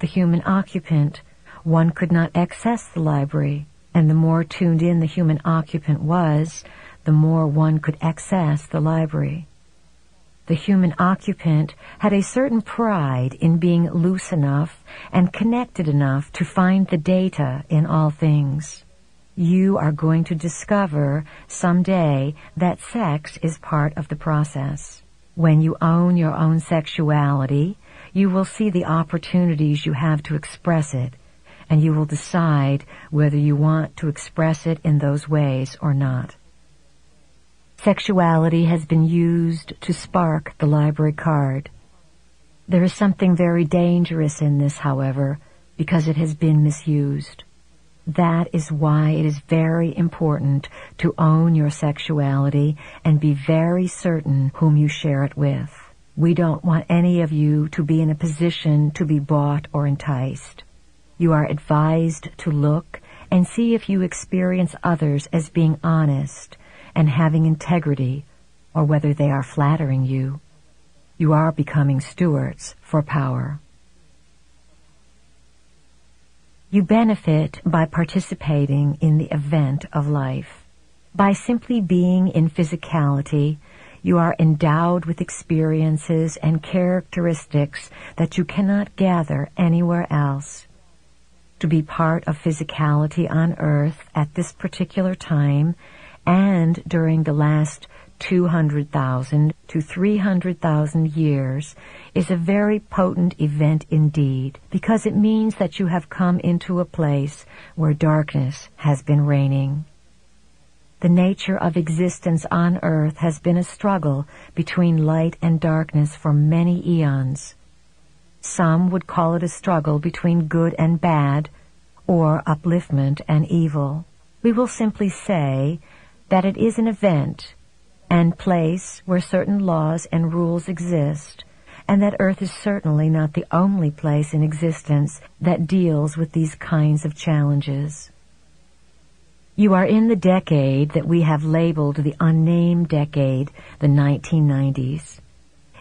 The human occupant, one could not access the library, and the more tuned in the human occupant was, the more one could access the library. The human occupant had a certain pride in being loose enough and connected enough to find the data in all things. You are going to discover someday that sex is part of the process. When you own your own sexuality, you will see the opportunities you have to express it, and you will decide whether you want to express it in those ways or not. Sexuality has been used to spark the library card. There is something very dangerous in this, however, because it has been misused. That is why it is very important to own your sexuality and be very certain whom you share it with. We don't want any of you to be in a position to be bought or enticed. You are advised to look and see if you experience others as being honest and having integrity, or whether they are flattering you. You are becoming stewards for power. You benefit by participating in the event of life. By simply being in physicality, you are endowed with experiences and characteristics that you cannot gather anywhere else. To be part of physicality on earth at this particular time and during the last 200,000 to 300,000 years is a very potent event indeed, because it means that you have come into a place where darkness has been reigning. The nature of existence on earth has been a struggle between light and darkness for many eons. Some would call it a struggle between good and bad, or upliftment and evil. We will simply say that it is an event and place where certain laws and rules exist, and that Earth is certainly not the only place in existence that deals with these kinds of challenges. You are in the decade that we have labeled the unnamed decade, the 1990s.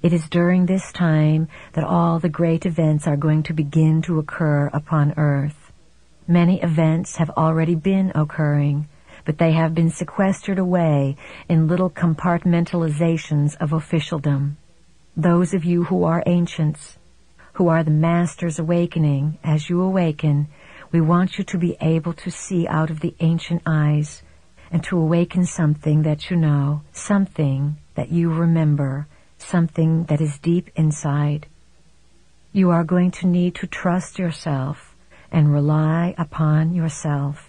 It is during this time that all the great events are going to begin to occur upon Earth. Many events have already been occurring, but they have been sequestered away in little compartmentalizations of officialdom. Those of you who are ancients, who are the masters awakening, as you awaken, we want you to be able to see out of the ancient eyes and to awaken something that you know, something that you remember, something that is deep inside. You are going to need to trust yourself and rely upon yourself.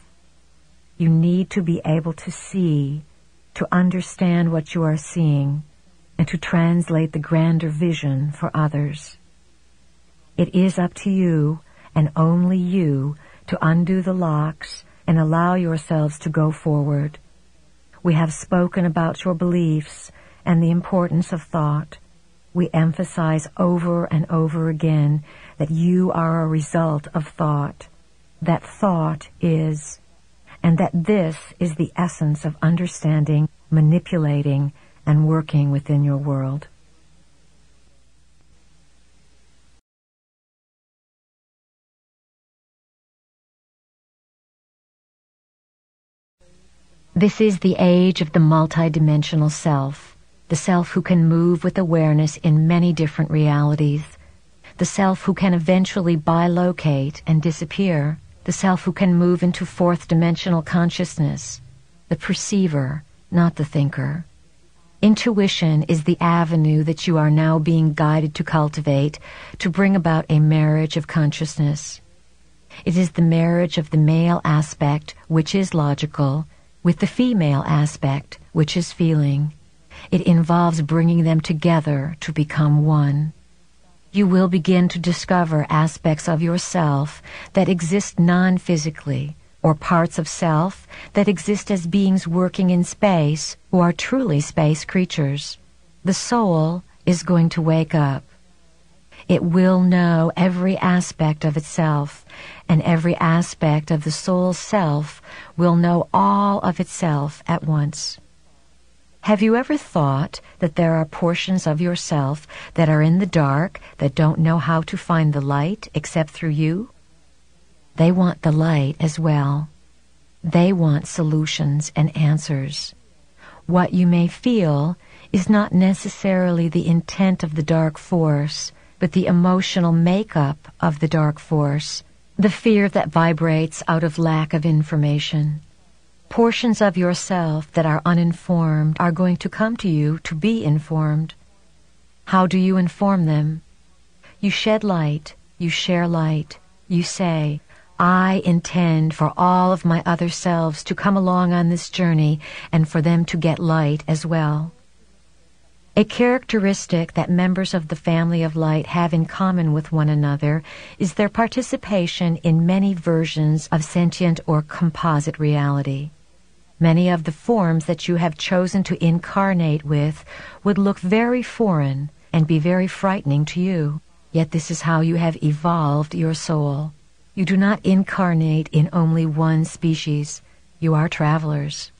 You need to be able to see, to understand what you are seeing, and to translate the grander vision for others. It is up to you, and only you, to undo the locks and allow yourselves to go forward. We have spoken about your beliefs and the importance of thought. We emphasize over and over again that you are a result of thought, that thought is, and that this is the essence of understanding, manipulating, and working within your world. This is the age of the multidimensional self, the self who can move with awareness in many different realities, the self who can eventually bilocate and disappear, the self who can move into fourth-dimensional consciousness, the perceiver, not the thinker. Intuition is the avenue that you are now being guided to cultivate to bring about a marriage of consciousness. It is the marriage of the male aspect, which is logical, with the female aspect, which is feeling. It involves bringing them together to become one. You will begin to discover aspects of yourself that exist non-physically, or parts of self that exist as beings working in space who are truly space creatures. The soul is going to wake up. It will know every aspect of itself, and every aspect of the soul's self will know all of itself at once. Have you ever thought that there are portions of yourself that are in the dark that don't know how to find the light except through you? They want the light as well. They want solutions and answers. What you may feel is not necessarily the intent of the dark force, but the emotional makeup of the dark force, the fear that vibrates out of lack of information. Portions of yourself that are uninformed are going to come to you to be informed. How do you inform them? You shed light, you share light, you say, I intend for all of my other selves to come along on this journey and for them to get light as well. A characteristic that members of the family of light have in common with one another is their participation in many versions of sentient or composite reality. Many of the forms that you have chosen to incarnate with would look very foreign and be very frightening to you, yet this is how you have evolved your soul. You do not incarnate in only one species. You are travelers.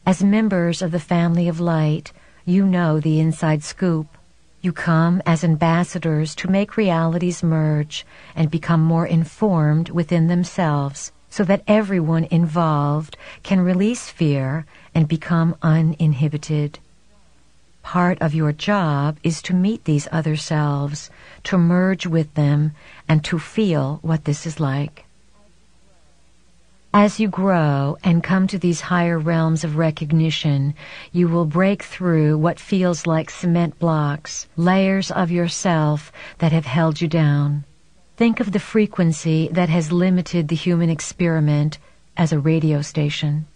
As members of the family of light, you know the inside scoop. You come as ambassadors to make realities merge and become more informed within themselves so that everyone involved can release fear and become uninhibited. Part of your job is to meet these other selves, to merge with them, and to feel what this is like. As you grow and come to these higher realms of recognition, you will break through what feels like cement blocks, layers of yourself that have held you down. Think of the frequency that has limited the human experiment as a radio station.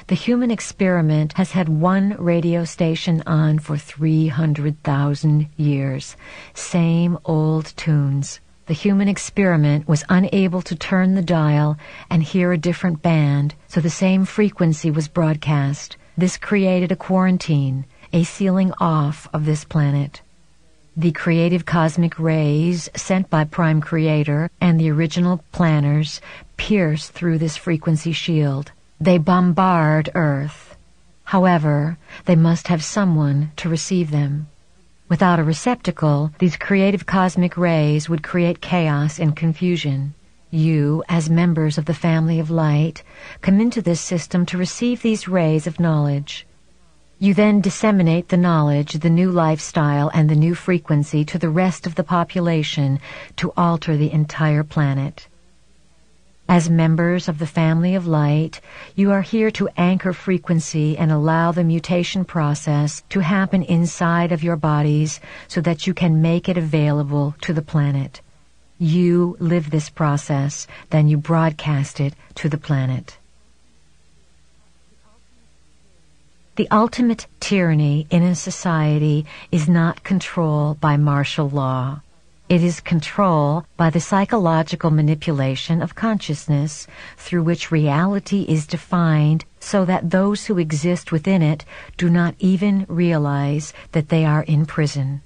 The human experiment has had one radio station on for 300,000 years. Same old tunes. The human experiment was unable to turn the dial and hear a different band, so the same frequency was broadcast. This created a quarantine, a sealing off of this planet. The creative cosmic rays sent by Prime Creator and the original planners pierce through this frequency shield. They bombard Earth. However, they must have someone to receive them. Without a receptacle, these creative cosmic rays would create chaos and confusion. You, as members of the family of light, come into this system to receive these rays of knowledge. You then disseminate the knowledge, the new lifestyle, and the new frequency to the rest of the population to alter the entire planet. As members of the family of light, you are here to anchor frequency and allow the mutation process to happen inside of your bodies so that you can make it available to the planet. You live this process, then you broadcast it to the planet. The ultimate tyranny in a society is not control by martial law. It is control by the psychological manipulation of consciousness through which reality is defined so that those who exist within it do not even realize that they are in prison.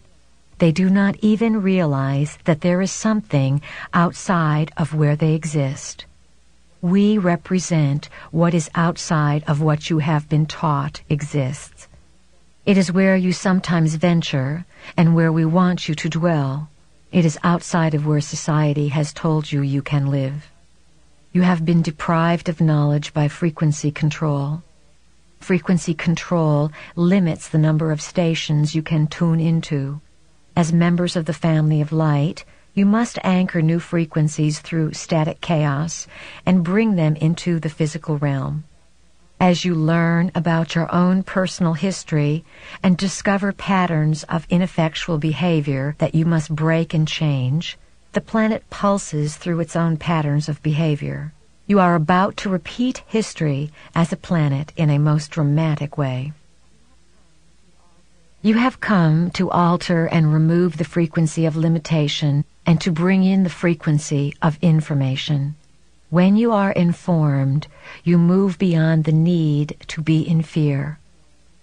They do not even realize that there is something outside of where they exist. We represent what is outside of what you have been taught exists. It is where you sometimes venture and where we want you to dwell. It is outside of where society has told you you can live. You have been deprived of knowledge by frequency control. Frequency control limits the number of stations you can tune into. As members of the family of light, you must anchor new frequencies through static chaos and bring them into the physical realm. As you learn about your own personal history and discover patterns of ineffectual behavior that you must break and change, the planet pulses through its own patterns of behavior. You are about to repeat history as a planet in a most dramatic way. You have come to alter and remove the frequency of limitation and to bring in the frequency of information. When you are informed, you move beyond the need to be in fear.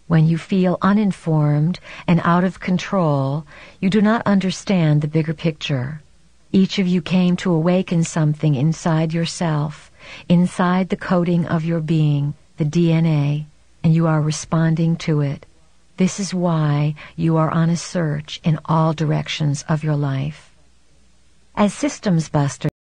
When you feel uninformed and out of control, you do not understand the bigger picture. Each of you came to awaken something inside yourself, inside the coding of your being, the DNA. and you are responding to it. This is why you are on a search in all directions of your life. As systems busters,